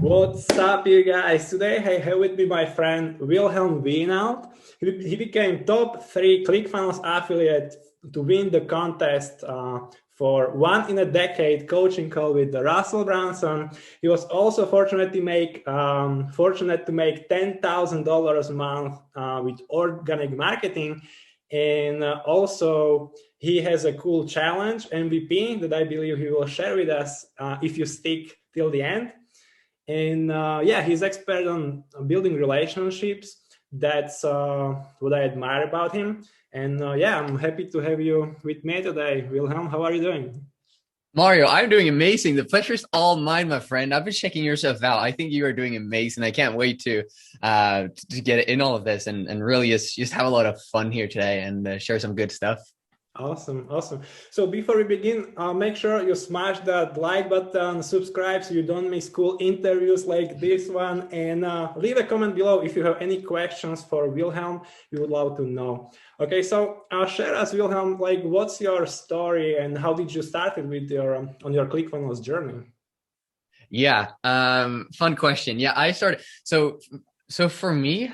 What's up, you guys? Today I have with me my friend Wilhelm Winald. He became top 3 ClickFunnels affiliate to win the contest for one in a decade coaching call with Russell Brunson. He was also fortunate to make $10,000 a month with organic marketing, and also he has a cool challenge MVP that I believe he will share with us if you stick till the end. And yeah, he's expert on building relationships. That's what I admire about him. And yeah, I'm happy to have you with me today. Wilhelm, how are you doing? Mario, I'm doing amazing. The pleasure's all mine, my friend. I've been checking yourself out. I think you are doing amazing. I can't wait to get in all of this and really just have a lot of fun here today and share some good stuff. Awesome, awesome. So before we begin, make sure you smash that like button, subscribe so you don't miss cool interviews like this one, and leave a comment below if you have any questions for Wilhelm. We would love to know. Okay, so share us, Wilhelm, like what's your story and how did you start it with your on your ClickFunnels journey? Yeah, fun question. Yeah, I started so for me,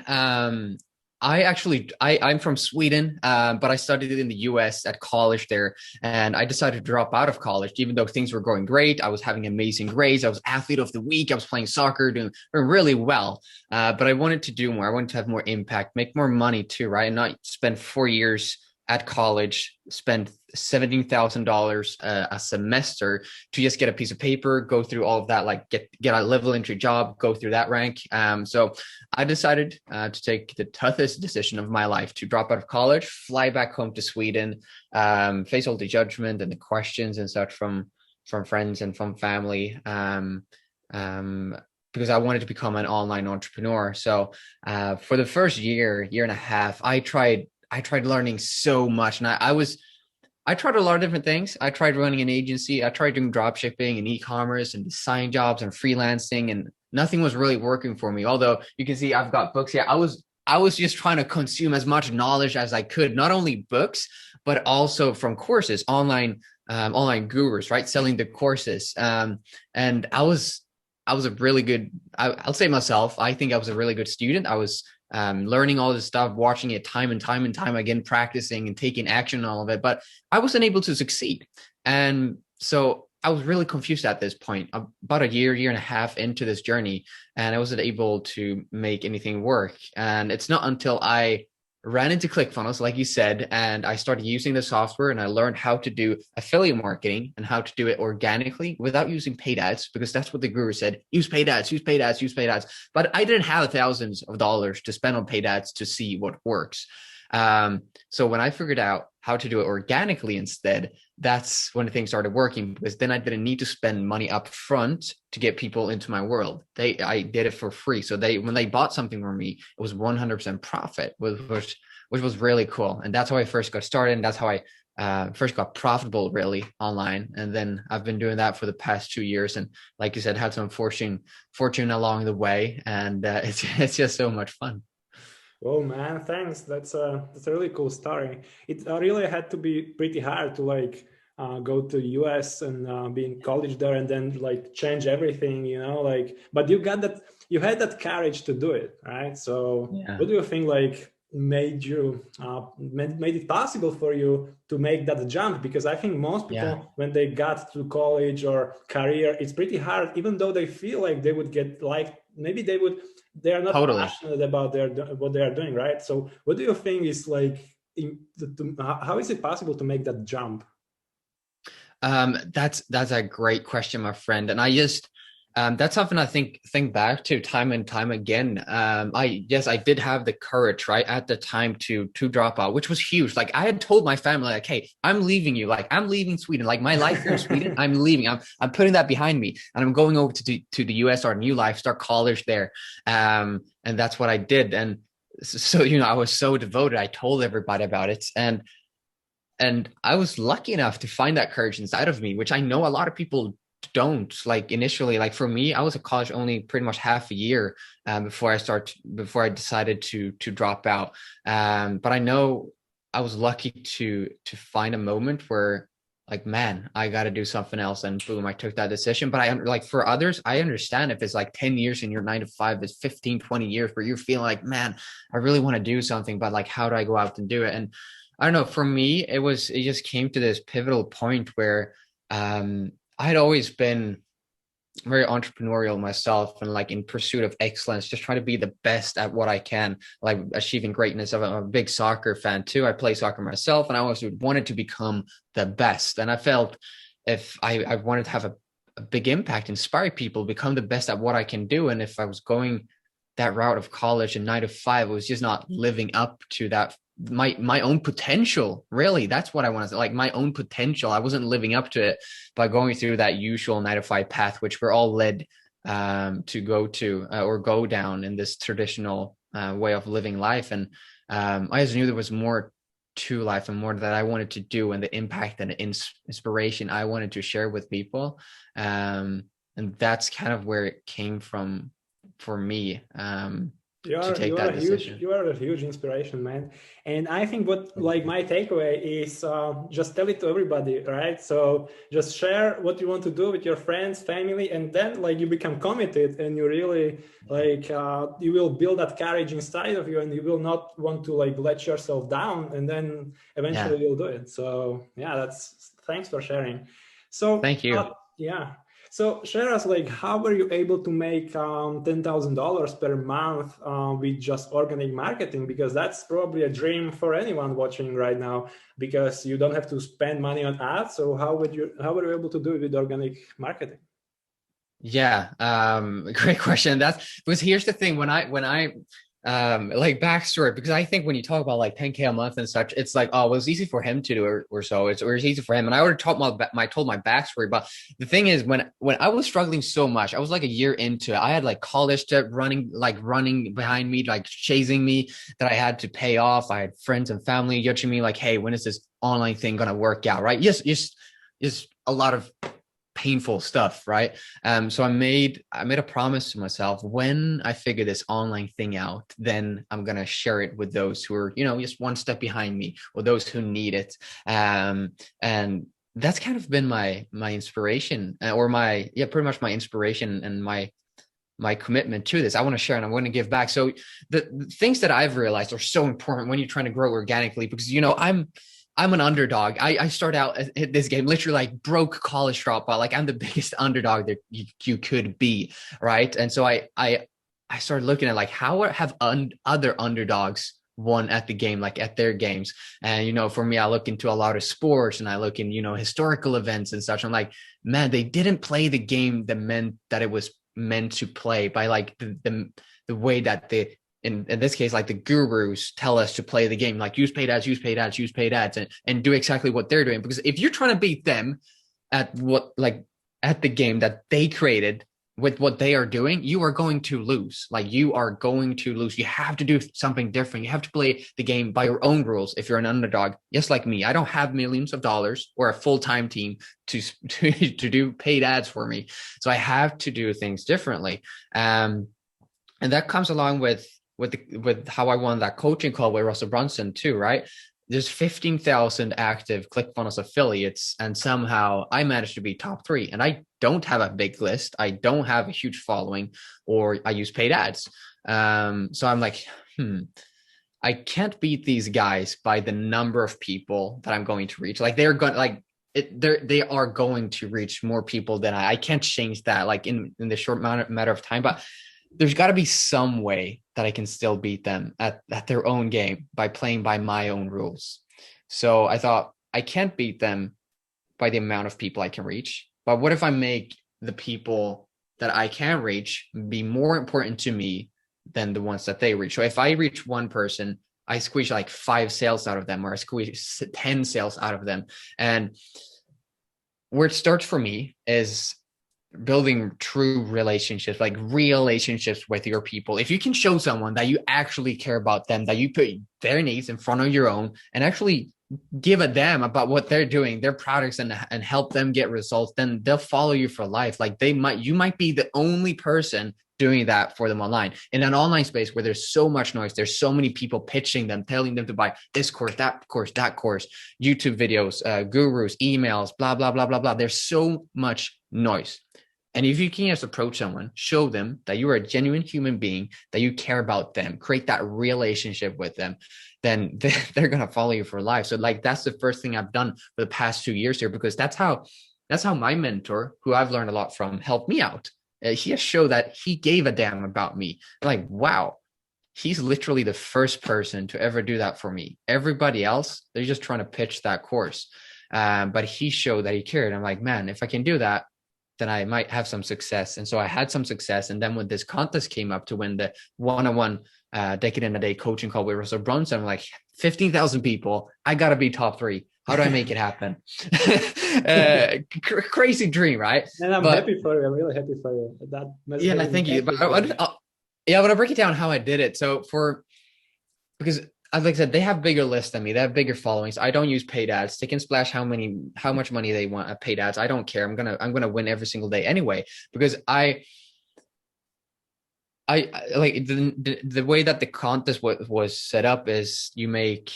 I'm from Sweden, but I studied in the US at college there, and I decided to drop out of college, even though things were going great. I was having amazing grades. I was athlete of the week. I was playing soccer, doing really well. But I wanted to do more. I wanted to have more impact, make more money too, right? And not spend 4 years at college, spend $17,000 a semester to just get a piece of paper, go through all of that, like get a level entry job, go through that rank. So I decided to take the toughest decision of my life to drop out of college, fly back home to Sweden, face all the judgment and the questions and such from friends and from family. Because I wanted to become an online entrepreneur. So for the first year and a half, I tried learning so much, and I tried a lot of different things. I tried running an agency. I tried doing drop shipping and e-commerce and design jobs and freelancing, and nothing was really working for me. Although you can see I've got books here. I was just trying to consume as much knowledge as I could, not only books, but also from courses, online gurus, right? Selling the courses. And I was a really good, I'll say myself, I think I was a really good student. I was learning all this stuff, watching it time and time and time again, practicing and taking action on all of it, but I wasn't able to succeed. And so I was really confused at this point, about a year and a half into this journey, and I wasn't able to make anything work. And it's not until I ran into ClickFunnels, like you said, and I started using the software and I learned how to do affiliate marketing and how to do it organically without using paid ads, because that's what the guru said: use paid ads, use paid ads, use paid ads. But I didn't have thousands of dollars to spend on paid ads to see what works. So when I figured out how to do it organically instead, that's when things started working, because then I didn't need to spend money up front to get people into my world. I did it for free. So when they bought something from me, it was 100% profit, which was really cool. And that's how I first got started. And that's how I first got profitable really online. And then I've been doing that for the past 2 years. And like you said, had some fortune along the way. And it's just so much fun. Oh man, thanks. That's a really cool story. It really had to be pretty hard to like go to US and be in college there and then like change everything, like. But you had that courage to do it, right? So, Yeah. what do you think like made it possible for you to make that jump? Because I think most Yeah. people when they got to college or career, it's pretty hard, even though they feel like they would get like maybe they are not Totally. passionate about what they are doing, right? So what do you think is like how is it possible to make that jump? That's a great question, my friend. And that's something I think back to time and time again. I did have the courage right at the time to drop out, which was huge. Like I had told my family, like, hey, I'm leaving you. Like I'm leaving Sweden. Like my life here in Sweden, I'm leaving. I'm putting that behind me, and I'm going over to the US, or new life, start college there. And that's what I did. And so I was so devoted. I told everybody about it, and I was lucky enough to find that courage inside of me, which I know a lot of people don't. Like initially, like for me, I was at college only pretty much half a year before I decided to drop out. But I know I was lucky to find a moment where like, man, I got to do something else. And boom, I took that decision. But I like, for others, I understand if it's like 10 years in your 9 to 5, it's 15, 20 years where you're feeling like, man, I really want to do something, but like, how do I go out and do it? And I don't know, for me, it just came to this pivotal point where I'd always been very entrepreneurial myself and like in pursuit of excellence, just trying to be the best at what I can, like achieving greatness. I'm a big soccer fan too. I play soccer myself, and I always wanted to become the best. And I felt if I wanted to have a big impact, inspire people, become the best at what I can do. And if I was going that route of college and 9 to 5, it was just not living up to that my own potential. Really, that's what I wanted to say, like my own potential. I wasn't living up to it by going through that usual 9 to 5 path, which we're all led to go to or go down in this traditional way of living life. And I just knew there was more to life and more that I wanted to do, and the impact and the inspiration I wanted to share with people. And that's kind of where it came from for me. To take that decision. You are a huge inspiration, man. And I think what like my takeaway is just tell it to everybody, right? So just share what you want to do with your friends, family, and then like you become committed, and you really like you will build that courage inside of you, and you will not want to like let yourself down, and then eventually you'll do it. So yeah, that's thanks for sharing. So thank you. Yeah. So share us, like, how were you able to make $10,000 per month with just organic marketing? Because that's probably a dream for anyone watching right now, because you don't have to spend money on ads. So how were you able to do it with organic marketing? Yeah, great question. That's because here's the thing, when I like backstory, because I think when you talk about like 10K a month and such, it's like, oh, well, it's easy for him to do, or so it's easy for him. And I already told my backstory, but the thing is, when I was struggling so much, I was like a year into it. I had like college debt running behind me, like chasing me, that I had to pay off. I had friends and family judging me like, hey, when is this online thing gonna work out? Right? Yes, a lot of painful stuff, right? So I made a promise to myself, when I figure this online thing out, then I'm gonna share it with those who are, just one step behind me, or those who need it. And that's kind of been my inspiration, or pretty much my inspiration and my commitment to this. I want to share and I want to give back. So the things that I've realized are so important when you're trying to grow organically, because I'm an underdog. I start out at this game literally like broke college dropout. Like I'm the biggest underdog that you could be, right? And so I started looking at like, how have other underdogs won at the game, like at their games. And for me, I look into a lot of sports, and I look in historical events and such. I'm like, man, they didn't play the game that it was meant to play by like the way that in this case, like the gurus tell us to play the game, like use paid ads, and do exactly what they're doing. Because if you're trying to beat them at the game that they created with what they are doing, you are going to lose. Like you are going to lose. You have to do something different. You have to play the game by your own rules. If you're an underdog, just like me, I don't have millions of dollars or a full-time team to do paid ads for me. So I have to do things differently. And that comes along with how I won that coaching call with Russell Brunson too, right? There's 15,000 active ClickFunnels affiliates, and somehow I managed to be top 3. And I don't have a big list. I don't have a huge following, or I use paid ads. So I'm like, I can't beat these guys by the number of people that I'm going to reach. Like they are going to reach more people than I can't change that like in the short matter of time, but there's got to be some way that I can still beat them at their own game by playing by my own rules. So I thought, I can't beat them by the amount of people I can reach, but what if I make the people that I can reach be more important to me than the ones that they reach? So if I reach one person, I squeeze like 5 sales out of them, or I squeeze 10 sales out of them. And where it starts for me is building true relationships, like real relationships with your people. If you can show someone that you actually care about them, that you put their needs in front of your own, and actually give a damn about what they're doing, their products, and help them get results, then they'll follow you for life. Like you might be the only person doing that for them online. In an online space where there's so much noise, there's so many people pitching them, telling them to buy this course, that course, YouTube videos, gurus, emails, blah, blah, blah, blah, blah. There's so much noise. And if you can just approach someone, show them that you are a genuine human being, that you care about them, create that relationship with them, then they're going to follow you for life. So like, that's the first thing I've done for the past 2 years here, because that's how my mentor, who I've learned a lot from, helped me out. He has showed that he gave a damn about me. Like, wow, he's literally the first person to ever do that for me. Everybody else, they're just trying to pitch that course. But he showed that he cared. I'm like, man, if I can do that, then I might have some success. And so I had some success. And then when this contest came up to win the one-on-one decade in a day coaching call with Russell Brunson, I'm like, 15,000 people, I got to be top 3. How do I make it happen? Crazy dream, right? And I'm happy for you. I'm really happy for you. Thank you. But I want to break it down how I did it. So because like I said, they have bigger lists than me. They have bigger followings. I don't use paid ads. They can splash how much money they want at paid ads. I don't care. I'm gonna win every single day anyway, because I like the way that the contest was set up is you make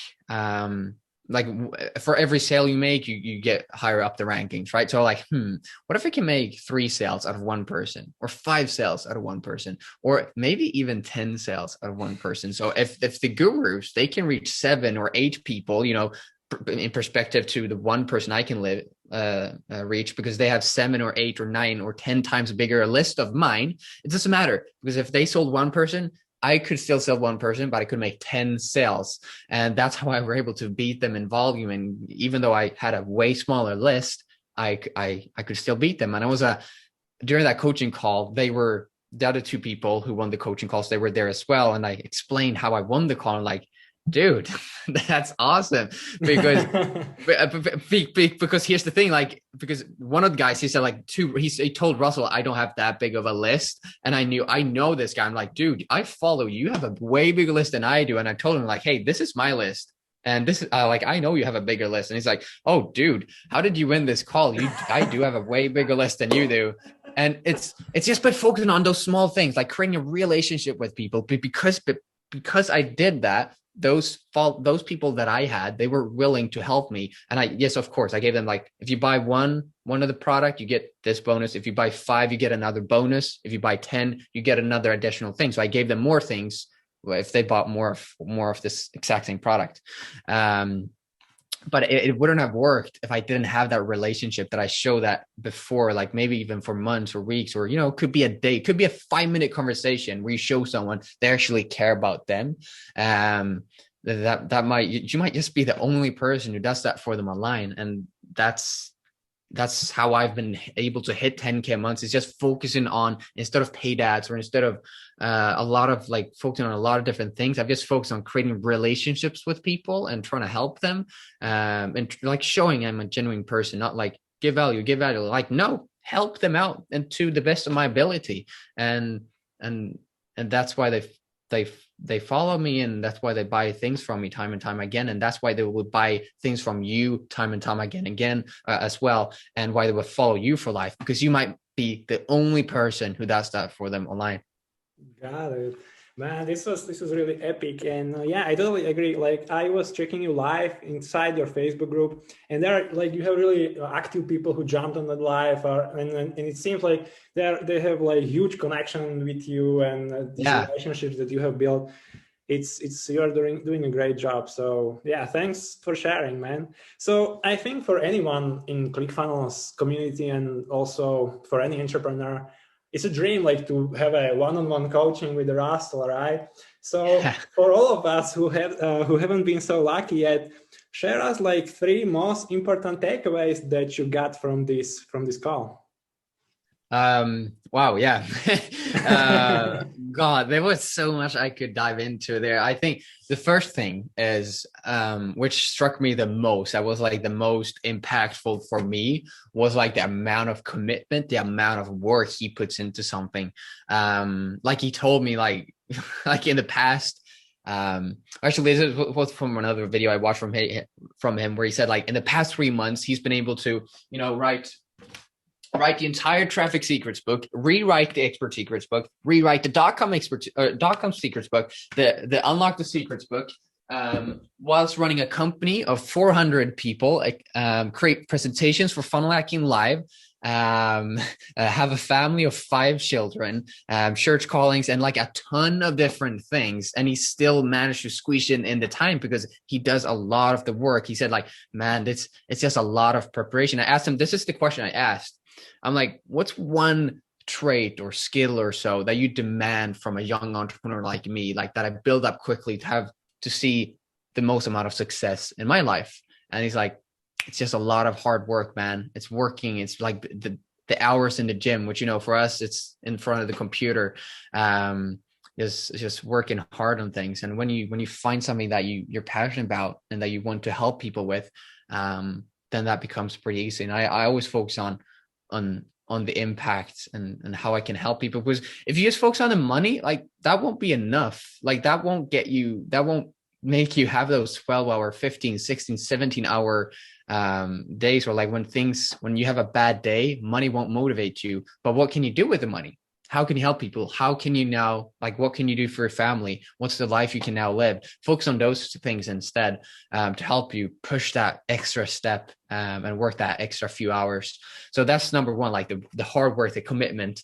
like for every sale you make, you get higher up the rankings, right? So like, what if I can make 3 sales out of 1 person, or 5 sales out of 1 person, or maybe even 10 sales out of 1 person? So if the gurus, they can reach 7 or 8 people, you know, in perspective to the 1 person I can reach, because they have 7 or 8 or 9 or 10 times bigger a list of mine, it doesn't matter, because if they sold 1 person, I could still sell 1 person, but I could make 10 sales. And that's how I were able to beat them in volume. And even though I had a way smaller list, I could still beat them. And I was during that coaching call, they were the other 2 people who won the coaching calls. They were there as well. And I explained how I won the call. And like, dude, that's awesome. Because because here's the thing, like, because one of the guys, he said like he told Russell, I don't have that big of a list. And I know this guy. I'm like, dude, I follow you. You have a way bigger list than I do. And I told him like, hey, this is my list. And this is like, I know you have a bigger list. And he's like, oh, dude, how did you win this call? I do have a way bigger list than you do. And it's just by focusing on those small things, like creating a relationship with people. Because I did that, those people that I had, they were willing to help me. And yes, of course, I gave them, like, if you buy one of the product, you get this bonus. If you buy 5, you get another bonus. If you buy 10, you get another additional thing. So I gave them more things if they bought more of this exact same product. But it wouldn't have worked if I didn't have that relationship that I showed that before, like maybe even for months or weeks, or, you know, it could be a day, it could be a 5-minute conversation where you show someone they actually care about them. You might just be the only person who does that for them online. And that's how I've been able to hit 10K months, is just focusing on, instead of paid ads, or instead of a lot of like focusing on a lot of different things, I've just focused on creating relationships with people and trying to help them, and like showing I'm a genuine person, not like give value, like, no, help them out and to the best of my ability. And that's why they follow me, and that's why they buy things from me time and time again. And that's why they will buy things from you time and time again as well. And why they will follow you for life, because you might be the only person who does that for them online. Got it. Man, this was really epic. And yeah, I totally agree. Like, I was checking you live inside your Facebook group, and there are, like, you have really active people who jumped on that live, and it seems like they have like huge connection with you, and these relationships that you have built. It's you're doing a great job. So yeah, thanks for sharing, man. So I think for anyone in ClickFunnels community, and also for any entrepreneur, it's a dream, like, to have a one-on-one coaching with Russell, right? So for all of us who haven't been so lucky yet, share us like 3 most important takeaways that you got from this call. Wow. Yeah. God, there was so much I could dive into there. I think the first thing is, which struck me the most, that was like the most impactful for me, was like the amount of commitment, the amount of work he puts into something. Like he told me, like in the past, actually this was from another video I watched from him, where he said, like, in the past 3 months, he's been able to, you know, write write the entire traffic secrets book, rewrite the expert secrets book, rewrite the .com secrets book, the unlock the secrets book, whilst running a company of 400 people, create presentations for funnel hacking live, have a family of 5 children, church callings, and like a ton of different things. And he still managed to squeeze in the time because he does a lot of the work. He said like, man, it's just a lot of preparation. I asked him, this is the question I asked. I'm like, what's one trait or skill or so that you demand from a young entrepreneur like me, like that I build up quickly to see the most amount of success in my life? And he's like, it's just a lot of hard work, man. It's working. It's like the hours in the gym, which, you know, for us, it's in front of the computer, is just working hard on things. And when you find something that you're passionate about and that you want to help people with, then that becomes pretty easy. And I always focus on the impact and how I can help people, because if you just focus on the money, like that won't be enough. Like that won't make you have those 12-hour, 15, 16, 17-hour days, or like when you have a bad day, money won't motivate you. But what can you do with the money? How can you help people? How can you now, like, what can you do for your family? What's the life you can now live? Focus on those things instead, to help you push that extra step, and work that extra few hours. So that's number one, like the hard work, the commitment.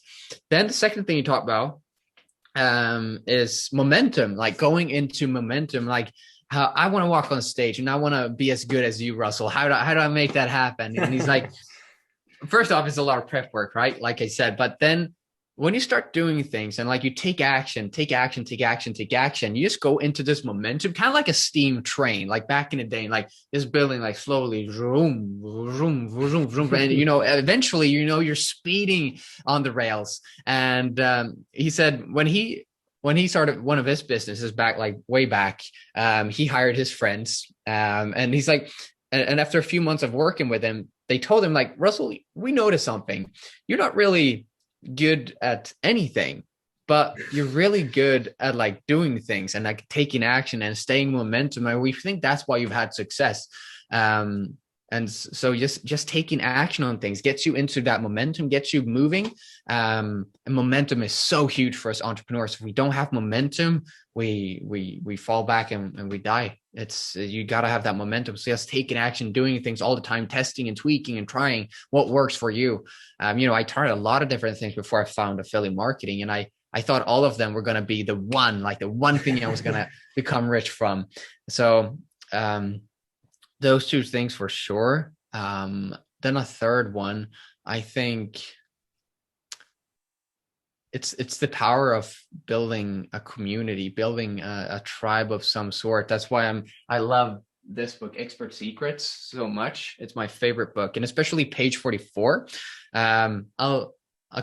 Then the second thing you talk about is momentum, like going into momentum, like how I want to walk on stage and I want to be as good as you, Russell. How do I make that happen? And he's like, first off, it's a lot of prep work, right? Like I said, but then when you start doing things and like you take action, you just go into this momentum, kind of like a steam train, like back in the day, like just building like slowly, vroom, vroom, vroom, vroom, and you know, eventually, you know, you're speeding on the rails. And he said when he started one of his businesses way back, he hired his friends, and he's like, and after a few months of working with him, they told him like, Russell, we noticed something. You're not really good at anything, but you're really good at like doing things and like taking action and staying momentum. And we think that's why you've had success. And so just taking action on things gets you into that momentum, gets you moving. And momentum is so huge for us entrepreneurs. If we don't have momentum, we fall back and we die. You got to have that momentum. So just taking action, doing things all the time, testing and tweaking and trying what works for you. You know, I tried a lot of different things before I found affiliate marketing, and I thought all of them were going to be the one thing I was going to become rich from. So, those two things for sure. Then a third one, I think it's the power of building a community, building a tribe of some sort. That's why I love this book, Expert Secrets, so much. It's my favorite book, and especially page 44. I'll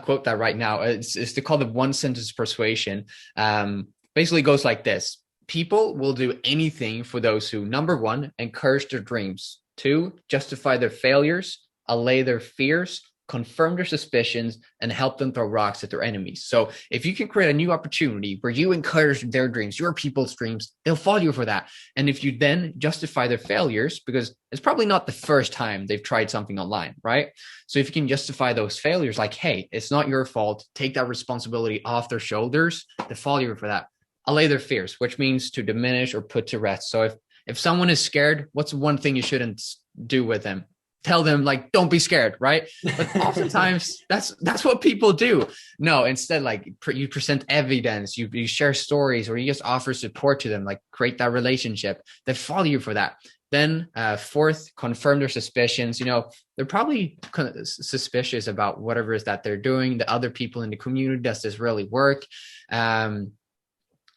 quote that right now. It's called the one sentence persuasion. Basically goes like this. People will do anything for those who, number one, encourage their dreams, 2, justify their failures, allay their fears, confirm their suspicions, and help them throw rocks at their enemies. So if you can create a new opportunity where you encourage their dreams, your people's dreams, they'll follow you for that. And if you then justify their failures, because it's probably not the first time they've tried something online, right? So if you can justify those failures, like, hey, it's not your fault, take that responsibility off their shoulders, they'll follow you for that. Allay their fears, which means to diminish or put to rest. So if someone is scared, what's one thing you shouldn't do with them? Tell them like, don't be scared, right? But oftentimes that's what people do. No, instead, like you present evidence, you share stories, or you just offer support to them, like create that relationship. They follow you for that. Then fourth, confirm their suspicions. You know, they're probably suspicious about whatever it is that they're doing. The other people in the community, does this really work?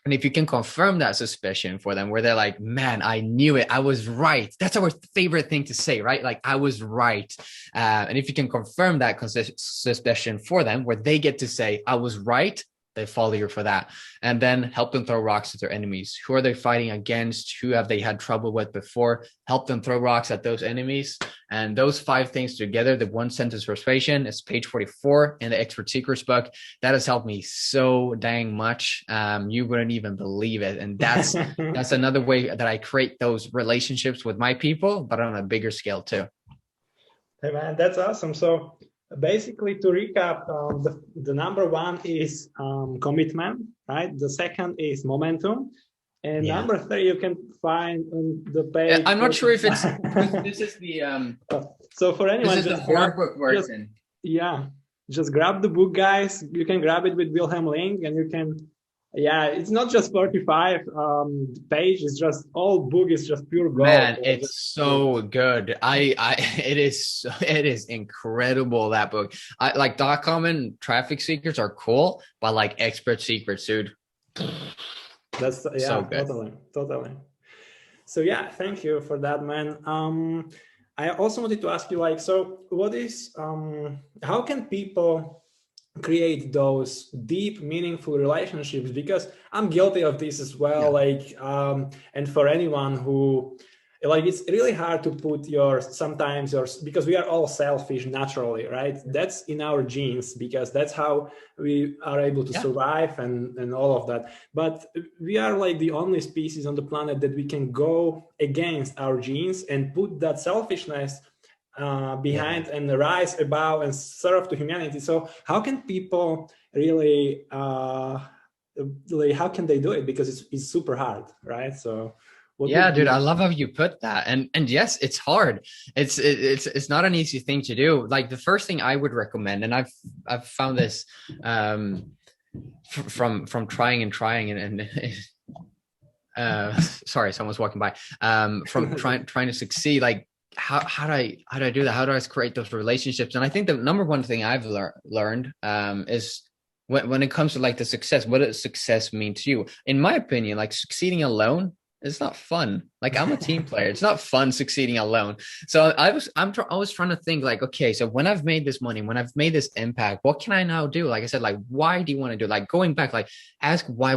And if you can confirm that suspicion for them, where they're like, man, I knew it, I was right. That's our favorite thing to say, right? Like, I was right. And if you can confirm that suspicion for them, where they get to say, I was right, they follow you for that. And then help them throw rocks at their enemies. Who are they fighting against? Who have they had trouble with before? Help them throw rocks at those enemies. And those 5 things together, the one sentence persuasion, is page 44 in the Expert Secrets book. That has helped me so dang much. You wouldn't even believe it. And that's another way that I create those relationships with my people, but on a bigger scale too. Hey man, that's awesome. So Basically, to recap, the number one is commitment, right? The second is momentum. And Yeah. number three, you can find on the page. I'm not sure if it's because this is the so for anyone, this is the hard book version. Yeah, just grab the book, guys. You can grab it with Wilhelm link, and you can. Yeah, it's not just 45 page. It's just all book is just pure gold. Man, it's so good. It is incredible, that book. I like .com and Traffic Secrets are cool, but like Expert Secrets, dude. That's so good. Totally. So yeah, thank you for that, man. I also wanted to ask you, like, so what is how can people create those deep, meaningful relationships? Because I'm guilty of this as well. Yeah. Like, and for anyone who, like, it's really hard to put because we are all selfish naturally, right? That's in our genes, because that's how we are able to survive and all of that. But we are like the only species on the planet that we can go against our genes and put that selfishness behind and rise above and serve to humanity. So how can people really, how can they do it? Because it's super hard, right? So dude, I love how you put that. And yes, it's hard. It's not an easy thing to do. Like, the first thing I would recommend, and I've found this from trying and sorry, someone's walking by. From trying to succeed, like, how do I do that? How do I create those relationships? And I think the number one thing I've learned is when it comes to like the success, what does success mean to you? In my opinion, like, succeeding alone, it's not fun. Like, I'm a team player. It's not fun succeeding alone. So I was trying to think, like, okay, so when I've made this money, when I've made this impact, what can I now do? Like I said, like, why do you want to do it? Like, going back, like, ask why?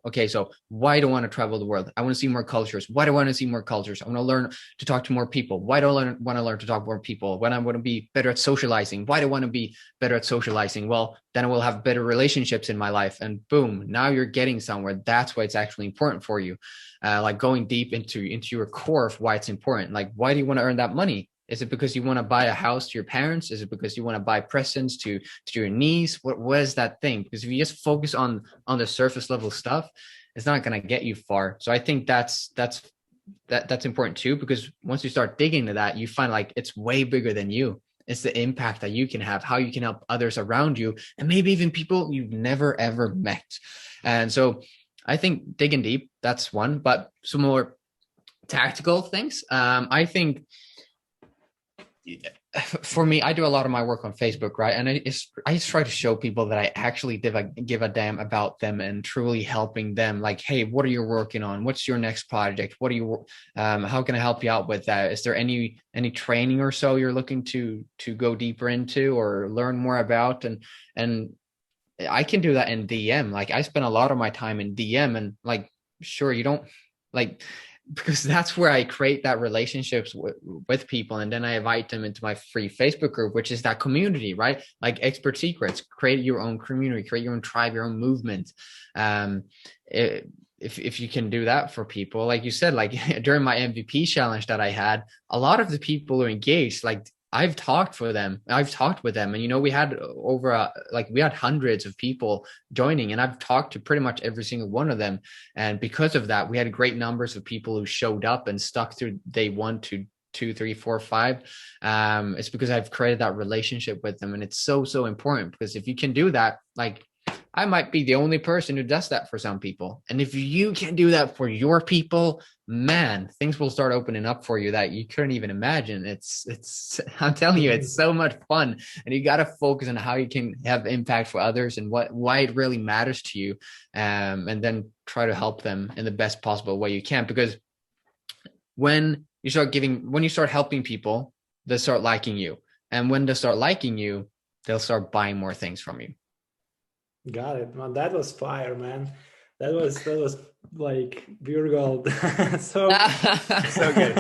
Okay, so why do I want to travel the world? I want to see more cultures. Why do I want to see more cultures? I want to learn to talk to more people. Why do I want to learn to talk to more people? When I want to be better at socializing. Why do I want to be better at socializing? Well, then I will have better relationships in my life. And boom, now you're getting somewhere. That's why it's actually important for you. Like, going deep into your core of why it's important. Like, why do you want to earn that money? Is it because you want to buy a house to your parents? Is it because you want to buy presents to your niece? What is that thing? Because if you just focus on the surface level stuff, it's not going to get you far. So I think that's important too, because once you start digging into that, you find like it's way bigger than you. It's the impact that you can have, how you can help others around you, and maybe even people you've never ever met. And so I think digging deep, that's one. But some more tactical things. I think for me, I do a lot of my work on Facebook, right? And I just try to show people that I actually give a damn about them and truly helping them. Like, hey, what are you working on? What's your next project? What are you? How can I help you out with that? Is there any training or so you're looking to go deeper into or learn more about? And I can do that in DM. Like, I spend a lot of my time in DM, and like, sure, you don't like, because that's where I create that relationships with people. And then I invite them into my free Facebook group, which is that community, right? Like Expert Secrets, create your own community, create your own tribe, your own movement. If you can do that for people, like you said, like during my MVP challenge that I had, a lot of the people who engaged, like, I've talked with them, and, you know, we had we had hundreds of people joining, and I've talked to pretty much every single one of them. And because of that, we had great numbers of people who showed up and stuck through day 1 to 2, 3, 4, 5. It's because I've created that relationship with them. And it's so important, because if you can do that, like, I might be the only person who does that for some people. And if you can do that for your people, man, things will start opening up for you that you couldn't even imagine. It's I'm telling you, it's so much fun. And you got to focus on how you can have impact for others and why it really matters to you. And then try to help them in the best possible way you can. Because when you start helping people, they'll start liking you. And when they start liking you, they'll start buying more things from you. Got it. Man, that was fire, man. That was like pure gold. So good.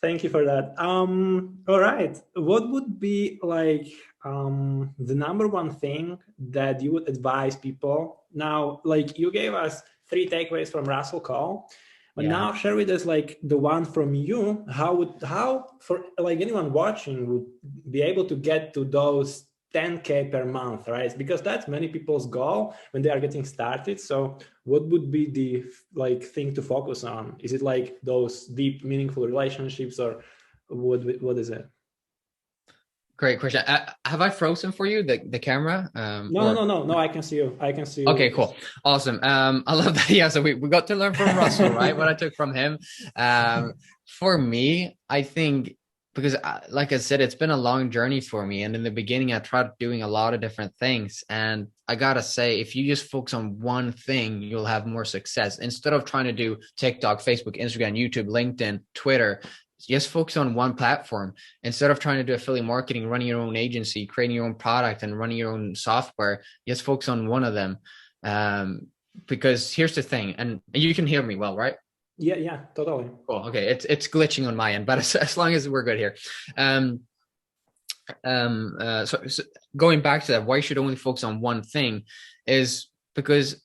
Thank you for that. All right. What would be like the number one thing that you would advise people now? Like, you gave us 3 takeaways from Russell Cole. But now share with us like the one from you. How for like anyone watching would be able to get to those 10K per month, right? Because that's many people's goal when they are getting started. So what would be the like thing to focus on? Is it like those deep, meaningful relationships, or what is it? Great question. Have I frozen for you the camera? No. I can see you. I can see you. Okay, cool. Awesome. I love that. Yeah. So we got to learn from Russell, right? What I took from him. For me, I think, because like I said, it's been a long journey for me. And in the beginning, I tried doing a lot of different things. And I gotta say, if you just focus on one thing, you'll have more success. Instead of trying to do TikTok, Facebook, Instagram, YouTube, LinkedIn, Twitter, just focus on one platform. Instead of trying to do affiliate marketing, running your own agency, creating your own product, and running your own software, just focus on one of them. Because here's the thing, and you can hear me well, right? Yeah, totally. Cool. Okay, it's glitching on my end, but as long as we're good here. So going back to that, why you should only focus on one thing is because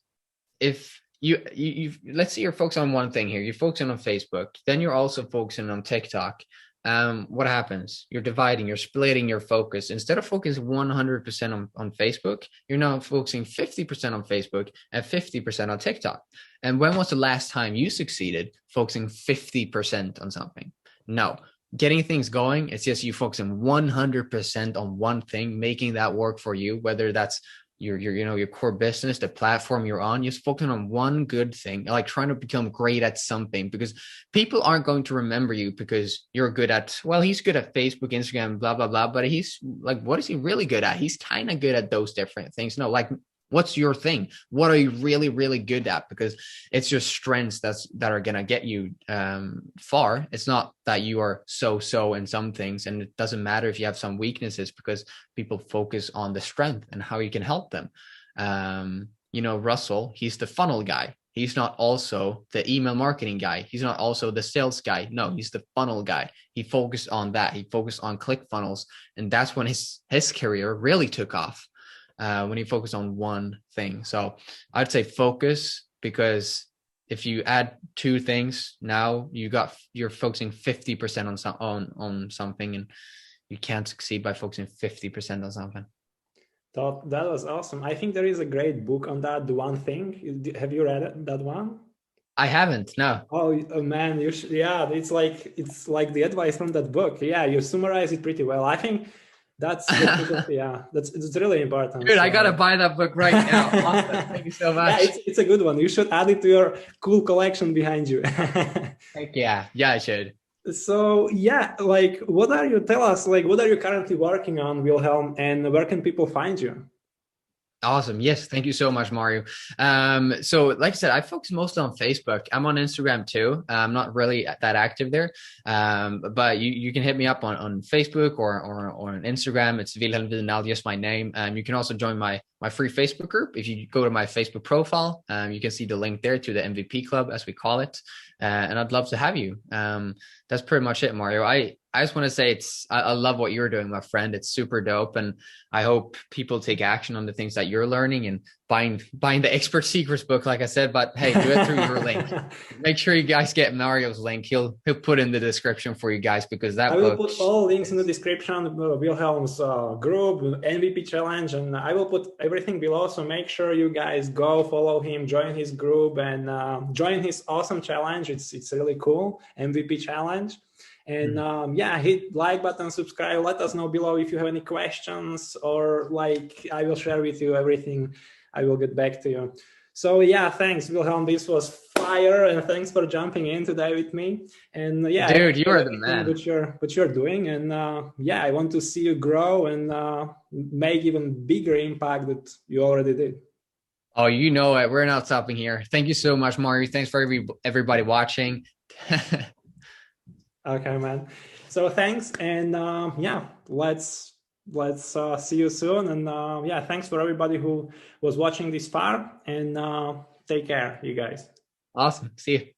if you let's say you're focusing on one thing here, you're focusing on Facebook, then you're also focusing on TikTok. What happens? You're dividing, you're splitting your focus. Instead of focusing 100% on Facebook, you're now focusing 50% on Facebook and 50% on TikTok. And when was the last time you succeeded focusing 50% on something? No. Getting things going, it's just you focusing 100% on one thing, making that work for you, whether that's your core business, the platform you're on. Just focusing on one good thing, like trying to become great at something, because people aren't going to remember you because you're good at, well, he's good at Facebook, Instagram, blah, blah, blah. But he's like, what is he really good at? He's kind of good at those different things. No, like, what's your thing? What are you really, really good at? Because it's your strengths that are going to get you far. It's not that you are so in some things, and it doesn't matter if you have some weaknesses, because people focus on the strength and how you can help them. Russell, he's the funnel guy. He's not also the email marketing guy. He's not also the sales guy. No, he's the funnel guy. He focused on that. He focused on ClickFunnels. And that's when his career really took off. When you focus on one thing. So I'd say focus, because if you add two things, now you're focusing 50% on something, and you can't succeed by focusing 50% on something. That was awesome. I think there is a great book on that, The One Thing. Have you read it, that one? I haven't, no. Oh man, you should. Yeah, it's like the advice from that book. Yeah, you summarize it pretty well. I think that's it's really important. Dude, so I gotta buy that book right now. Awesome. Thank you so much. Yeah, it's a good one. You should add it to your cool collection behind you. Heck yeah, I should. So yeah, tell us, what are you currently working on, Wilhelm, and where can people find you? Awesome. Yes. Thank you so much, Mario. So like I said, I focus mostly on Facebook. I'm on Instagram too. I'm not really that active there. But you can hit me up on Facebook or on Instagram. It's Wilhem Winald, just my name. You can also join my free Facebook group. If you go to my Facebook profile, you can see the link there to the MVP Club, as we call it. And I'd love to have you. That's pretty much it, Mario. I just want to say I love what you're doing, my friend. It's super dope. And I hope people take action on the things that you're learning and buying the Expert Secrets book, like I said, but hey, do it through your link. Make sure you guys get Mario's link. He'll put in the description for you guys, because I will put all links in the description, Wilhelm's group, MVP challenge, and I will put everything below. So make sure you guys go follow him, join his group, and join his awesome challenge. It's really cool, MVP challenge. And hit like button, subscribe. Let us know below if you have any questions, or I will share with you everything. I will get back to you. So yeah, thanks, Wilhelm. This was fire, and thanks for jumping in today with me. And dude, you are the man. What you're doing, and I want to see you grow and make even bigger impact that you already did. Oh, you know it. We're not stopping here. Thank you so much, Mario. Thanks for everybody watching. Okay, man. So thanks, and let's see you soon. And thanks for everybody who was watching this far. And take care, you guys. Awesome. See you.